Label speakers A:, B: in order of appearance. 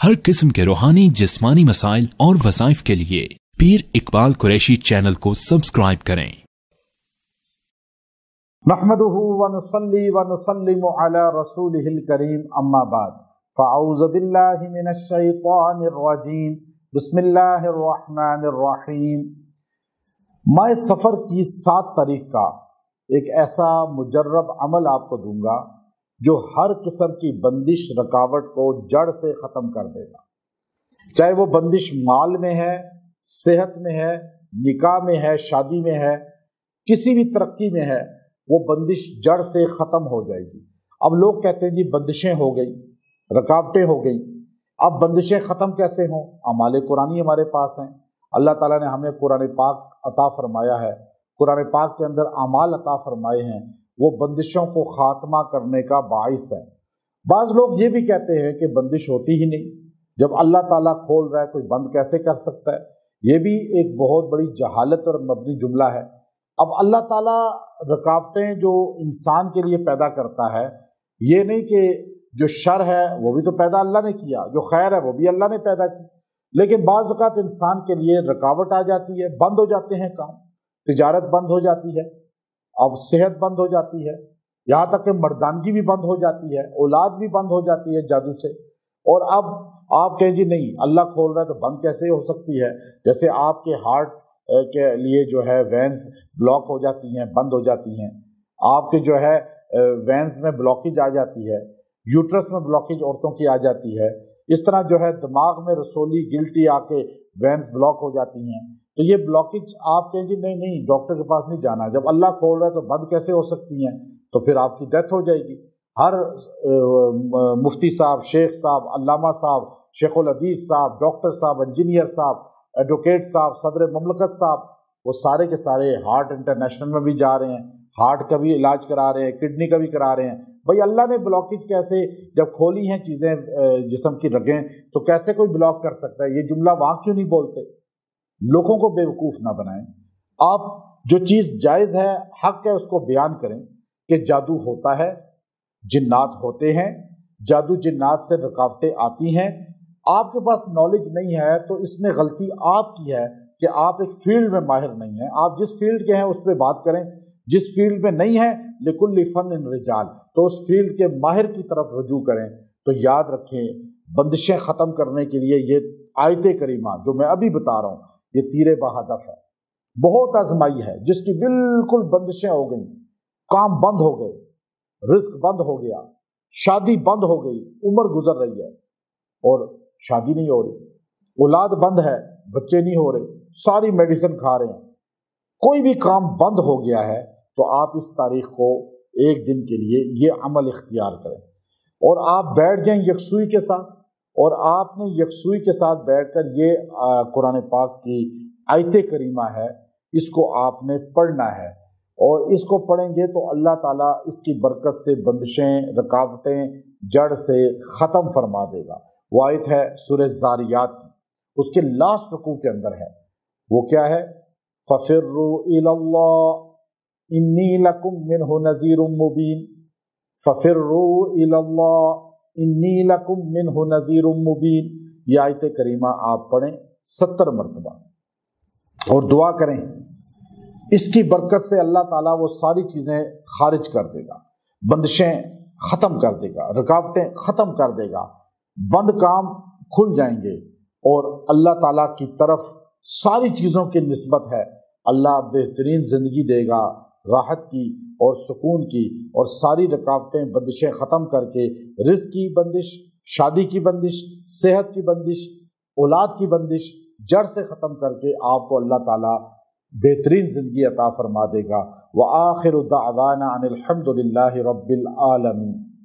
A: हर किस्म के रूहानी जिस्मानी मसाइल और वज़ाइफ के लिए पीर इकबाल कुरैशी चैनल को सब्सक्राइब करें।
B: नहमदुहु व नुसल्ली व नुसल्लिमु अला रसूलिहिल करीम, अम्मा बाद, फ़अऊज़ु बिल्लाहि मिनश शैतानिर रजीम, बिस्मिल्लाहिर रहमानिर रहीम। मैं सफ़र की 7 तारीख का एक ऐसा मुजर्रब अमल आपको दूंगा जो हर किस्म की बंदिश रुकावट को जड़ से ख़त्म कर देगा। चाहे वो बंदिश माल में है, सेहत में है, निकाह में है, शादी में है, किसी भी तरक्की में है, वो बंदिश जड़ से ख़त्म हो जाएगी। अब लोग कहते हैं जी बंदिशें हो गई, रुकावटें हो गई। अब बंदिशें ख़त्म कैसे हों? अमाल कुरानी हमारे पास हैं। अल्लाह ताला ने हमें कुरान पाक अता फरमाया है, कुरान पाक के अंदर अमाल अता फरमाए हैं, वो बंदिशों को ख़ात्मा करने का बाइस है। बाज़ लोग ये भी कहते हैं कि बंदिश होती ही नहीं, जब अल्लाह ताला खोल रहा है कोई बंद कैसे कर सकता है? ये भी एक बहुत बड़ी जहालत और मबनी जुमला है। अब अल्लाह ताला रुकावटें जो इंसान के लिए पैदा करता है, ये नहीं कि जो शर है वो भी तो पैदा अल्लाह ने किया, जो खैर है वो भी अल्लाह ने पैदा की, लेकिन बाज़ औक़ात इंसान के लिए रुकावट आ जाती है, बंद हो जाते हैं काम, तिजारत बंद हो जाती है, अब सेहत बंद हो जाती है, यहाँ तक कि मर्दानगी भी बंद हो जाती है, औलाद भी बंद हो जाती है जादू से। और अब आप कहें जी नहीं अल्लाह खोल रहा है तो बंद कैसे हो सकती है? जैसे आपके हार्ट के लिए जो है वेंस ब्लॉक हो जाती हैं, बंद हो जाती हैं, आपके जो है वेंस में ब्लॉकेज आ जाती है, यूट्रस में ब्लॉकेज औरतों की आ जाती है, इस तरह जो है दिमाग में रसोली गिल्टी आके वेंस ब्लॉक हो जाती हैं। तो ये ब्लॉकेज आप कहें जी नहीं नहीं डॉक्टर के पास नहीं जाना, जब अल्लाह खोल रहा है तो बंद कैसे हो सकती हैं? तो फिर आपकी डेथ हो जाएगी। हर मुफ्ती साहब, शेख साहब, अल्लामा साहब, शेखुल हदीस साहब, डॉक्टर साहब, इंजीनियर साहब, एडवोकेट साहब, सदर ममलकत साहब, वो सारे के सारे हार्ट इंटरनेशनल में भी जा रहे हैं, हार्ट का भी इलाज करा रहे हैं, किडनी का भी करा रहे हैं। भाई अल्लाह ने ब्लॉकेज कैसे, जब खोली हैं चीज़ें जिस्म की रगें, तो कैसे कोई ब्लॉक कर सकता है? ये जुमला वहाँ क्यों नहीं बोलते? लोगों को बेवकूफ़ ना बनाएं। आप जो चीज़ जायज़ है, हक है, उसको बयान करें कि जादू होता है, जिन्नात होते हैं, जादू जिन्नात से रुकावटें आती हैं। आपके पास नॉलेज नहीं है तो इसमें गलती आपकी है कि आप एक फील्ड में माहिर नहीं हैं। आप जिस फील्ड के हैं उस पर बात करें, जिस फील्ड में नहीं है लिकुल्ली फन रिजाल, तो उस फील्ड के माहिर की तरफ रुजू करें। तो याद रखें, बंदिशें ख़त्म करने के लिए ये आयत करीमा जो मैं अभी बता रहा हूँ, ये तीरे बहदफ है। बहुत आजमाई है, जिसकी बिल्कुल बंदिशें हो गई, काम बंद हो गए, रिस्क बंद हो गया, शादी बंद हो गई, उम्र गुजर रही है और शादी नहीं हो रही, औलाद बंद है, बच्चे नहीं हो रहे, सारी मेडिसिन खा रहे हैं, कोई भी काम बंद हो गया है, तो आप इस तारीख को एक दिन के लिए ये अमल इख्तियार करें और आप बैठ जाएं यकसुई के साथ। और आपने यकसुई के साथ बैठकर ये कुरान पाक की आयत करीमा है, इसको आपने पढ़ना है और इसको पढ़ेंगे तो अल्लाह ताला इसकी बरकत से बंदिशें, रुकावटें जड़ से ख़त्म फरमा देगा। वो आयत है सूरह ज़ारियात की, उसके लास्ट रुकू के अंदर है। वो क्या है? फ़फ़िर्रू इलल्लाह इन्नी लकुम मिन्हु नज़ीरुम मुबीन, फ़फ़िर्रू इलल्लाह इन्नी लकुम मिन्हु नज़ीरुम मुबीन। ये आयत करीमा आप पढ़ें 70 मरतबा और दुआ करें, इसकी बरकत से अल्लाह ताला वो सारी चीज़ें खारिज कर देगा, बंदिशें ख़त्म कर देगा, रुकावटें ख़त्म कर देगा, बंद काम खुल जाएंगे और अल्लाह ताला की तरफ सारी चीज़ों की निस्बत है। अल्लाह बेहतरीन ज़िंदगी देगा, राहत की और सुकून की, और सारी रुकावटें बंदिशें ख़त्म करके रिज़्क़ की बंदिश, शादी की बंदिश, सेहत की बंदिश, औलाद की बंदिश जड़ से ख़त्म करके आपको अल्लाह ताला बेहतरीन ज़िंदगी अता फरमा देगा। व आखिरु दावाना अनिल हम्दुलिल्लाहि रब्बिल आलमीन।